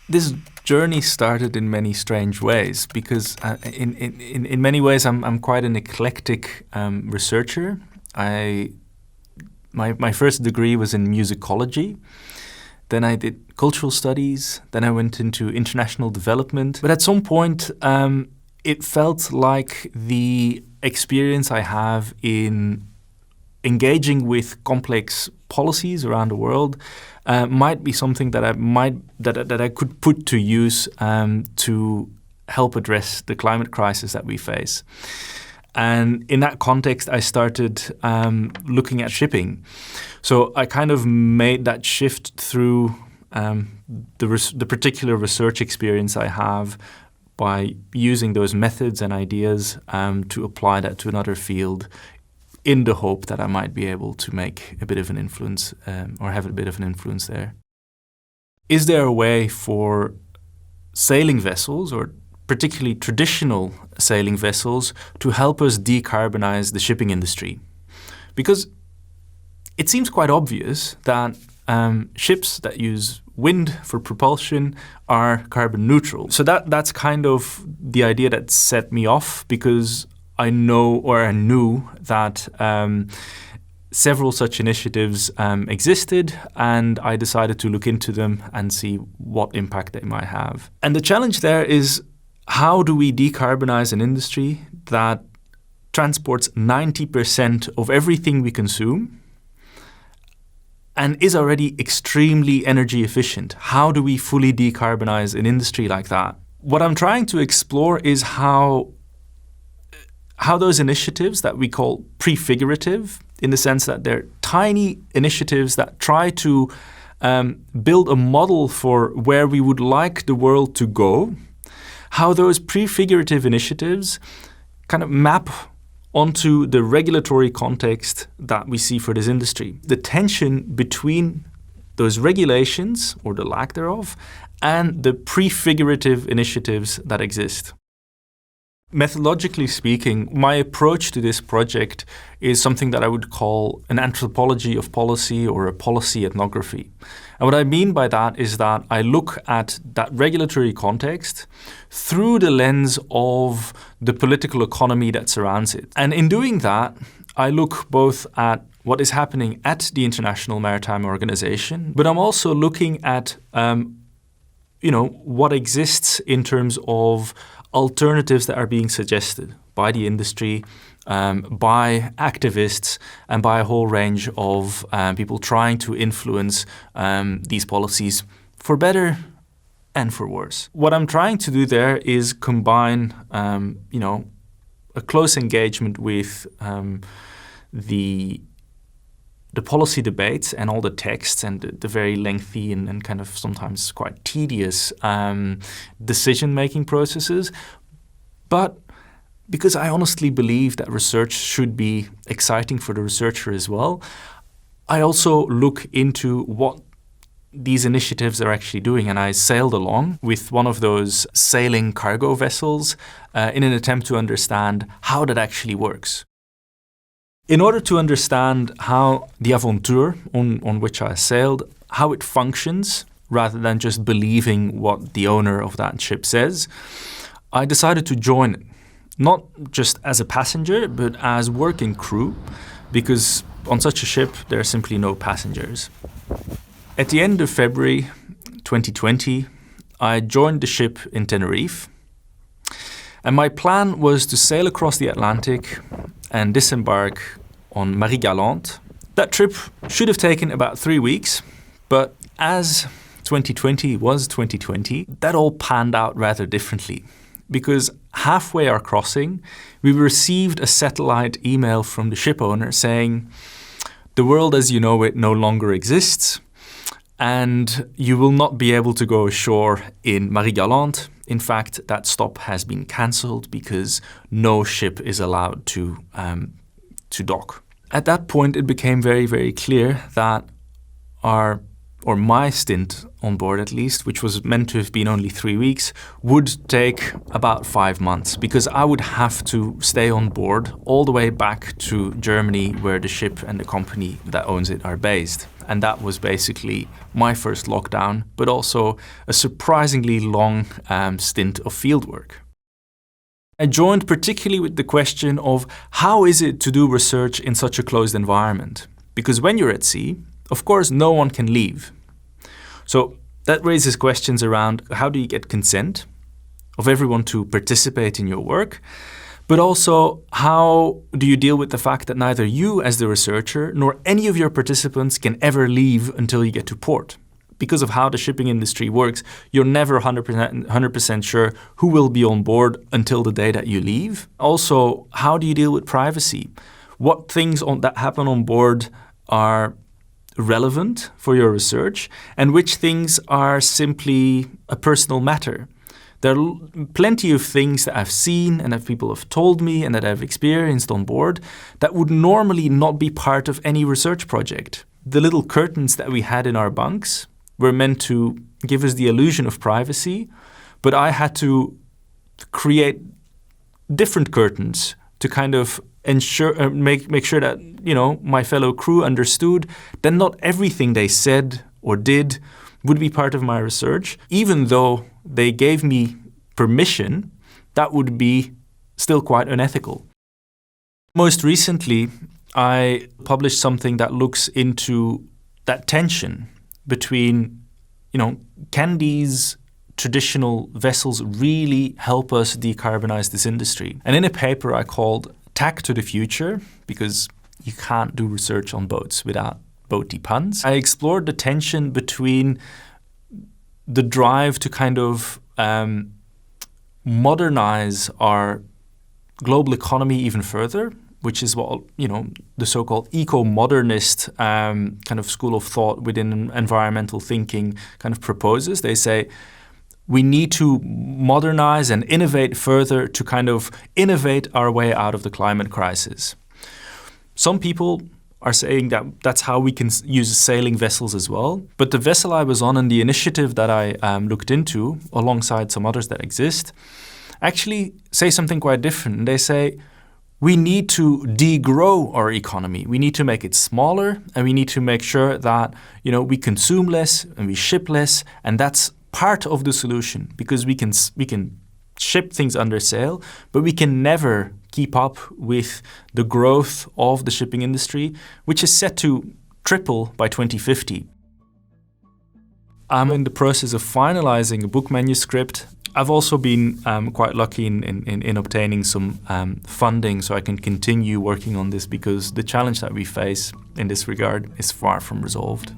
This journey started in many strange ways because in many ways I'm quite an eclectic researcher. My first degree was in musicology. Then I did cultural studies. Then I went into international development. But at some point, it felt like the experience I have in engaging with complex policies around the world might be something that I could put to use to help address the climate crisis that we face. And in that context, I started looking at shipping. So I kind of made that shift through the particular research experience I have by using those methods and ideas to apply that to another field in the hope that I might be able to make a bit of an influence or have a bit of an influence there. Is there a way for sailing vessels, or particularly traditional sailing vessels, to help us decarbonize the shipping industry? Because it seems quite obvious that ships that use wind for propulsion are carbon neutral. So that's kind of the idea that set me off, because I knew that several such initiatives existed, and I decided to look into them and see what impact they might have. And the challenge there is, how do we decarbonize an industry that transports 90% of everything we consume and is already extremely energy efficient? How do we fully decarbonize an industry like that? What I'm trying to explore is how those initiatives that we call prefigurative, in the sense that they're tiny initiatives that try to build a model for where we would like the world to go, how those prefigurative initiatives kind of map onto the regulatory context that we see for this industry. The tension between those regulations, or the lack thereof, and the prefigurative initiatives that exist. Methodologically speaking, my approach to this project is something that I would call an anthropology of policy, or a policy ethnography. And what I mean by that is that I look at that regulatory context through the lens of the political economy that surrounds it. And in doing that, I look both at what is happening at the International Maritime Organization, but I'm also looking at what exists in terms of alternatives that are being suggested by the industry, by activists, and by a whole range of people trying to influence these policies for better and for worse. What I'm trying to do there is combine, a close engagement with the policy debates and all the texts and the very lengthy and kind of sometimes quite tedious decision-making processes. But because I honestly believe that research should be exciting for the researcher as well, I also look into what these initiatives are actually doing. And I sailed along with one of those sailing cargo vessels in an attempt to understand how that actually works. In order to understand how the Aventure on which I sailed, how it functions, rather than just believing what the owner of that ship says, I decided to join it, not just as a passenger, but as working crew, because on such a ship there are simply no passengers. At the end of February 2020, I joined the ship in Tenerife, and my plan was to sail across the Atlantic and disembark on Marie Galante. That trip should have taken about 3 weeks, but as 2020 was 2020, that all panned out rather differently. Because halfway our crossing, we received a satellite email from the ship owner saying, "The world as you know it no longer exists, and you will not be able to go ashore in Marie Galante. In fact, that stop has been cancelled because no ship is allowed to dock." At that point, it became very, very clear that our or my stint on board at least, which was meant to have been only 3 weeks, would take about 5 months, because I would have to stay on board all the way back to Germany, where the ship and the company that owns it are based. And that was basically my first lockdown, but also a surprisingly long stint of fieldwork. I joined particularly with the question of how is it to do research in such a closed environment? Because when you're at sea, of course, no one can leave. So that raises questions around how do you get consent of everyone to participate in your work, but also how do you deal with the fact that neither you as the researcher nor any of your participants can ever leave until you get to port. Because of how the shipping industry works, you're never 100% sure who will be on board until the day that you leave. Also, how do you deal with privacy? What things that happen on board are relevant for your research, and which things are simply a personal matter? There are plenty of things that I've seen and that people have told me and that I've experienced on board that would normally not be part of any research project. The little curtains that we had in our bunks were meant to give us the illusion of privacy, but I had to create different curtains to kind of ensure, make sure that, my fellow crew understood that not everything they said or did would be part of my research. Even though they gave me permission, that would be still quite unethical. Most recently, I published something that looks into that tension between, can these traditional vessels really help us decarbonize this industry? And in a paper I called Tack to the Future, because you can't do research on boats without boaty puns, I explored the tension between the drive to kind of modernize our global economy even further, which is what, the so-called eco-modernist kind of school of thought within environmental thinking kind of proposes. They say we need to modernize and innovate further to kind of innovate our way out of the climate crisis. Some people are saying that that's how we can use sailing vessels as well. But the vessel I was on and the initiative that I looked into, alongside some others that exist, actually say something quite different. And they say, we need to degrow our economy. We need to make it smaller, and we need to make sure that, we consume less and we ship less, and that's part of the solution, because we can ship things under sail, but we can never keep up with the growth of the shipping industry, which is set to triple by 2050. I'm in the process of finalizing a book manuscript. I've also been quite lucky in obtaining some funding so I can continue working on this, because the challenge that we face in this regard is far from resolved.